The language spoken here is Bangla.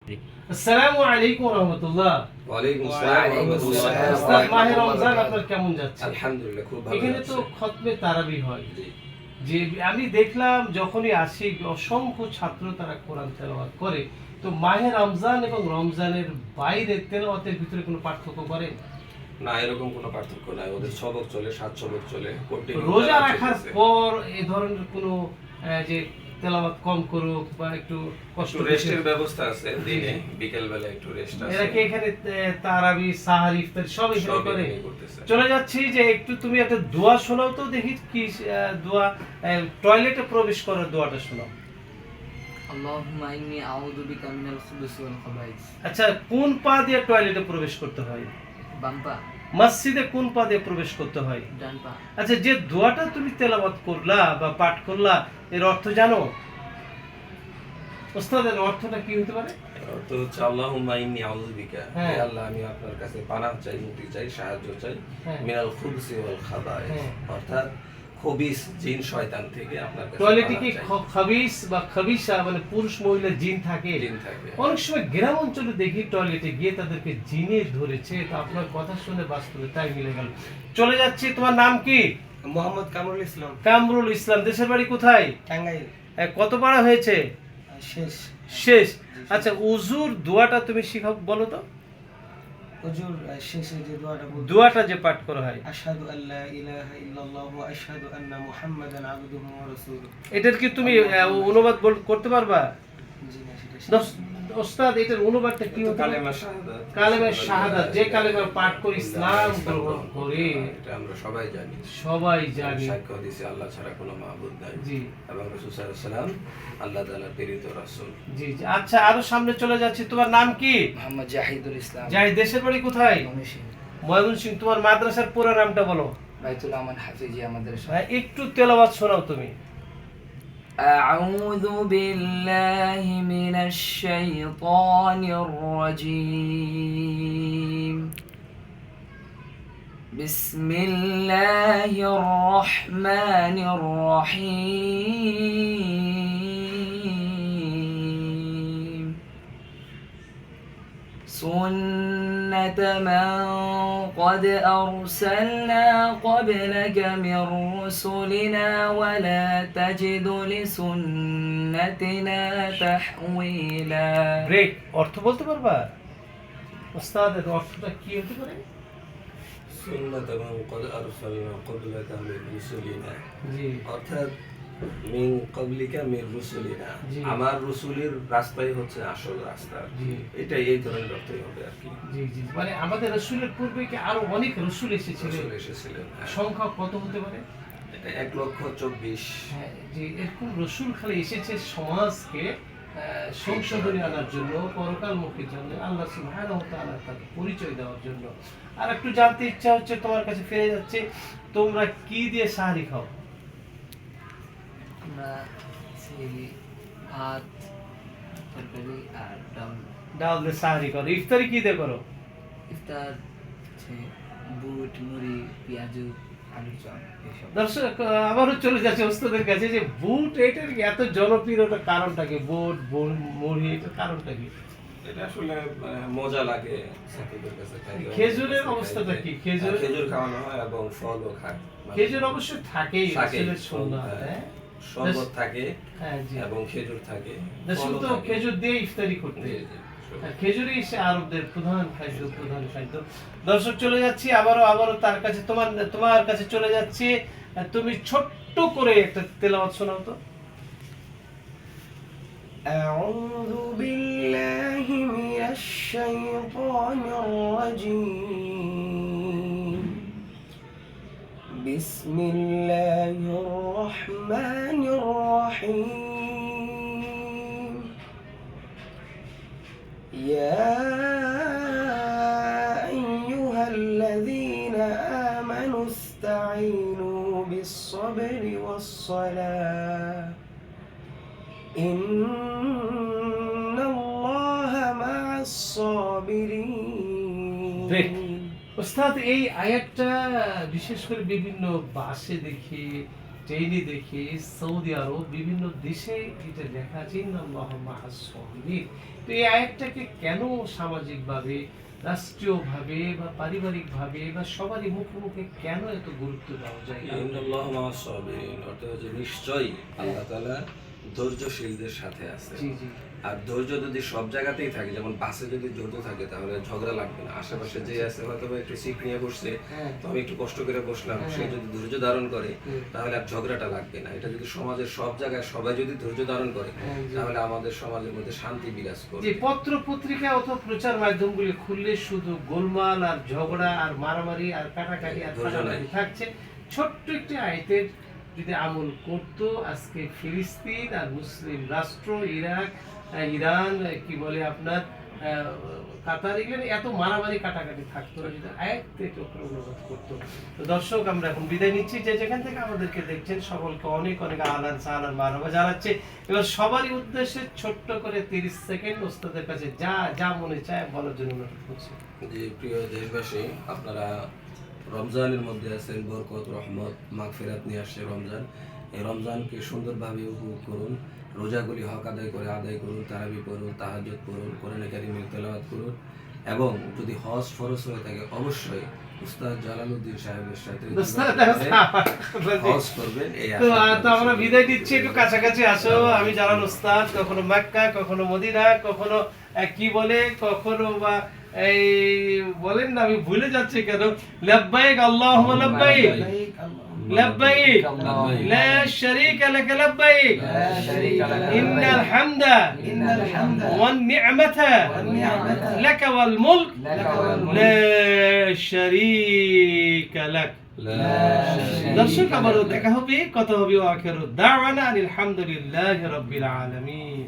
আসসালামু আলাইকুম ওয়া রাহমাতুল্লাহ। ওয়ালাইকুম আসসালাম ওয়া রাহমাতুল্লাহি ওয়া উস্তাদ, মাহে বারাকাতুহু। রমজান আপনার কেমন যাচ্ছে? আলহামদুলিল্লাহ খুব ভালো এখানে তো যাচ্ছে। খতমে তারাবি হয়। জি। যে আমি দেখলাম যখনই আসি অসংখ্য ছাত্র তারা কোরআন তেলাওয়াত করে। তো মাহে রমজান এবং রমজানের বাইরে তেলাওয়াতের ভিতরে কোনো পার্থক্য করে? না, এরকম কোনো পার্থক্য নাই। ওদের সবক চলে, ৭ সবক চলে। কন্টিনিউ রোজা তারা রাখার চলতেছে। পর এই ধরনের কোনো যে তেলাওয়াত কম করুক বা একটু কষ্ট একটু রেস্টের ব্যবস্থা আছে দিনে, জি। বিকেল বেলা একটু রেস্ট আছে। এরা কি এখানে তারাবি, সাহারি, ইফতার সব এখানে সব করে? এখানেই করতেছে। চলে যাচ্ছি যে একটু তুমি একটা দোয়া শোনাও তো দেখি কি দোয়া, টয়লেটে প্রবেশ করার দোয়াটা শোনাও। আল্লাহুম্মা ইন্নী আউযু বিকা মিনাল খুবুসি ওয়াল খাবাইস। আচ্ছা, কোন পা দিয়ে টয়লেটে প্রবেশ করতে হয়? বাম পা, মসজিদে কোন পা দিয়ে প্রবেশ করতে হয়? ডান পা। আচ্ছা, যে দোয়াটা তুমি তেলাওয়াত করলা বা পাঠ করলা, এর অর্থ জানো? ওস্তাদের অর্থটা কি হতে পারে? তো হচ্ছে আল্লাহুম্মা ইন্নী আউযু বিকা, হ্যাঁ। হে আল্লাহ আমি আপনার কাছে পানাহ চাই, মুক্তি চাই, সাহায্য চাই। হ্যাঁ। মিনাল খুবুসি ওয়াল খাবাইস, হ্যাঁ। অর্থাৎ খবিস জিন শয়তান থেকে আপনার কাছে টয়লেটে পানাহ কি চাই। খাবিস বা খাবিসা মানে পুরুষ মহিলা জিন থাকে? জিন থাকে। অনেক সময় গ্রাম অঞ্চলে দেখি টয়লেটে গিয়ে তাদেরকে জিনে ধরেছে। তো আপনার কথা শুনে বাস্তবে তাই মিলে গেল। চলে যাচ্ছি, তোমার নাম কি? মোহাম্মদ কামরুল ইসলাম, কামরুল ইসলাম। দেশের বাড়ি কোথায়? টাঙ্গাইল। কত পারা হয়েছে? শেষ। শেষ। আচ্ছা, উজুর দোয়াটা তুমি শিখাও, বলো তো। হুজুর শেষে যে দোয়াটা বলতে, দোয়াটা যে পাঠ করা হয়, আশহাদু আল্লা ইলাহা ইল্লাল্লাহ ওয়া আশহাদু আন্না মুহাম্মাদান আবদুহু ওয়া রাসূলুহু। এটার কি তুমি অনুবাদ করতে পারবা? জি না, সেটা শেষ। ওস্তাদ, এটার অনুবাদটা কি হতে পারে? কালেমা শাহাদাত। কালেমা শাহাদাত, যে কালেমা পাঠ করে ইসলাম গ্রহণ করে, এটা আমরা সবাই জানি। সবাই জানি। সাক্ষ্য দিছি আল্লাহ ছাড়া কোনো মাবুদ নাই। জি এবং রাসূল সাল্লাল্লাহু আলাইহি ওয়াসাল্লাম আল্লাহ তাআলার প্রেরিত রাসূল। জি জি। আচ্ছা, আরো সামনে চলে যাচ্ছি, তোমার নাম কি? মোহাম্মদ জাহিদুল ইসলাম, যাই, দেশের বাড়ি কোথায়? ময়মনসিংহ, ময়মনসিংহ। তোমার মাদ্রাসার পুরো নামটা বলো। বাইতুল আমান হাফিজিয়া মাদ্রাসা। ভাই, একটু তেলাওয়াত শোনাও তুমি। أعوذ بالله من الشيطان الرجيم. بسم الله الرحمن الرحيم. سنة من قد أرسلنا قبلك من رسلنا ولا تجد لسنتنا تحويلا. ব্রেক, অর্থ বলতে পারবা? ওস্তাদের অর্থটা কি হতে পারে? সুন্নাত মান ক্বাদ আরসালনা ক্বাবলাকা মির রুসুলিনা, জি অর্থাৎ মিন ক্বাবলিকা মির রুসুলিনা, জি। আমার রাসূলের রাস্তাই হচ্ছে আসল রাস্তা। জি। এটাই এই ধরনের অর্থই হবে আর কি। জি জি। মানে আমাদের রাসূলের পূর্বে কি আরো অনেক রাসূল এসেছিলেন? রাসূল এসেছিলেন। হ্যাঁ। সংখ্যা কত হতে পারে? এটা ১,২৪,০০০। হ্যাঁ, যে এরকম রসুল খালি এসেছে সমাজকে সংশোধনী আনার জন্য, পরকালমুখীর জন্য, আল্লাহ সুবহানাহু ওয়া তাআলার তাকে পরিচয় দেওয়ার জন্য। আর একটু জানতে ইচ্ছা হচ্ছে, তোমার কাছে ফিরে যাচ্ছে, তোমরা কি দিয়ে সাহারি খাও? আমরা ছিলি ভাত, তরকারি আর ডাল। ডাল দিয়ে সাহারি করো। ইফতারি কি দিয়ে করো? ইফতার হচ্ছে বুট, মুড়ি, পেঁয়াজু, আলুর চপ এসব। দর্শক, আবারও চলে যাচ্ছে ওস্তাদের কাছে যে বুট এটার কি এত জনপ্রিয়তার কারণটা কি? বুট, মুড়ি, এটার কারণটা কি? এটা আসলে মজা লাগে ছাত্রদের কাছে খাইতে। খেজুরের অবস্থাটা কি? খেজুর খাওয়ানো হয় এবং ফলও খায়। খেজুর অবশ্য থাকেই, থাকে, আসলে সুন্নাত, হ্যাঁ। শরবত থাকে হ্যাঁ জি। এবং খেজুর থাকে। রাসূল ফলও তো থাকে। খেজুর দিয়ে ইফতারি করতেন। জি, জি। খেজুরই সে আরবদের প্রধান খাদ্য। দর্শক, চলে যাচ্ছি আবারও তার কাছে, তোমার কাছে চলে যাচ্ছি। তুমি ছোট্ট করে একটা তেলাওয়াত শোনাও তো। أعوذ بالله من الشيطان الرجيم. بسم الله الرحمن الرحيم. يا أيها الذين آمنوا استعينوا بالصبر والصلاة إن الله مع الصابرين. ওস্তাদ, এই আয়াতটা বিশেষ করে বিভিন্ন বাসে দেখি, ট্রেনে দেখি সৌদি আরব বিভিন্ন দেশে এটা লেখা আছে ইন্নাল্লাহা মাআস সাবিরিন। তো এই আয়াতটাকে কেন সামাজিকভাবে, রাষ্ট্রীয়ভাবে বা পারিবারিকভাবে বা সবারই মুখে মুখে কেন এত গুরুত্ব দেওয়া যায়? ইন্নাল্লাহা মাআস সাবিরিন অর্থ হচ্ছে নিশ্চয়ই আল্লাহ তাআলা ধৈর্যশীলদের সাথে আছে। জি জি আর ধৈর্য যদি সব জায়গাতেই থাকে, যেমন বাসে যদি ধৈর্য থাকে তাহলে ঝগড়া লাগবে না। আশেপাশে যে আছে হয়তো বা একটু সিট নিয়ে বসছে, হ্যাঁ তো আমি একটু কষ্ট করে বসলাম, হ্যাঁ। সে যদি ধৈর্য ধারণ করে হুম। তাহলে আর ঝগড়াটা লাগবে না। এটা যদি সমাজের সব জায়গায় সবাই যদি ধৈর্য ধারণ করে হ্যাঁ, জি। তাহলে আমাদের সমাজের মধ্যে শান্তি বিরাজ যে করবে। পত্র পত্রিকা অথবা প্রচার মাধ্যমগুলি খুললে শুধু গোলমাল আর ঝগড়া আর মারামারি আর কাটাকাটি আর ধৈর্য নাই। কাটাকাটি থাকছে। ছোট্ট একটি আয়াতের যদি আমল করতো, আজকে ফিলিস্তিন আর মুসলিম রাষ্ট্র, ইরাক, ইরান, কি বলে আপনার কাতার, এগুলো এত মারামারি কাটাকাটি থাকতো না যদি আয়াত থেকে অনুবাদ করতো। তো দর্শক, আমরা এখন বিদায় নিচ্ছি। যে যেখান থেকে আমাদেরকে দেখছেন সকলকে অনেক অনেক আহলান সাহলান মারহাবা জানাচ্ছে। এবার সবারই উদ্দেশ্যে ছোট্ট করে 30 সেকেন্ড ওস্তাদের কাছে যা যা মনে চায় বলার জন্য অনুরোধ করছি। যে প্রিয় দেশবাসী, আপনারা রমজানের মধ্যে আছেন, বরকত, রহমত, মাগফিরাত নিয়ে আসছে রমজান। এই রমজানকে সুন্দরভাবে উপভোগ করুন, রোজাগুলি হক আদায় করুন, তারাবি পড়ুন, তাহাজ্জুদ পড়ুন, কোরআনে কারিমের তেলাওয়াত করুন, এবং যদি হজ ফরজ হয়ে থাকে অবশ্যই উস্তাদ জালালউদ্দিন সাহেবের সাথে হজ করবেন। এই তো আশা তো আমরা বিদায় দিচ্ছি, একটু কাছাকাছি আসো। আমি জালাল ওস্তাদ, কখনো মক্কা, কখনো মদিনা, কখনো কি বলে, কখনো বা এই বলেন না, আমি ভুলে যাচ্ছি কেন, লাব্বাইক আল্লাহুম্মা লাব্বাইক, লাব্বাইক লা শারীকা লাক, লাব্বাইক ইন্নাল হামদা ওয়ান নি'মাতা লাক ওয়াল মুলক লা শারীকা লাক। দর্শক, আবারও দেখা হবে, কথা হবে। ওয়া আখিরু দাওয়ানা আলহামদুলিল্লাহি রাব্বিল আলামিন।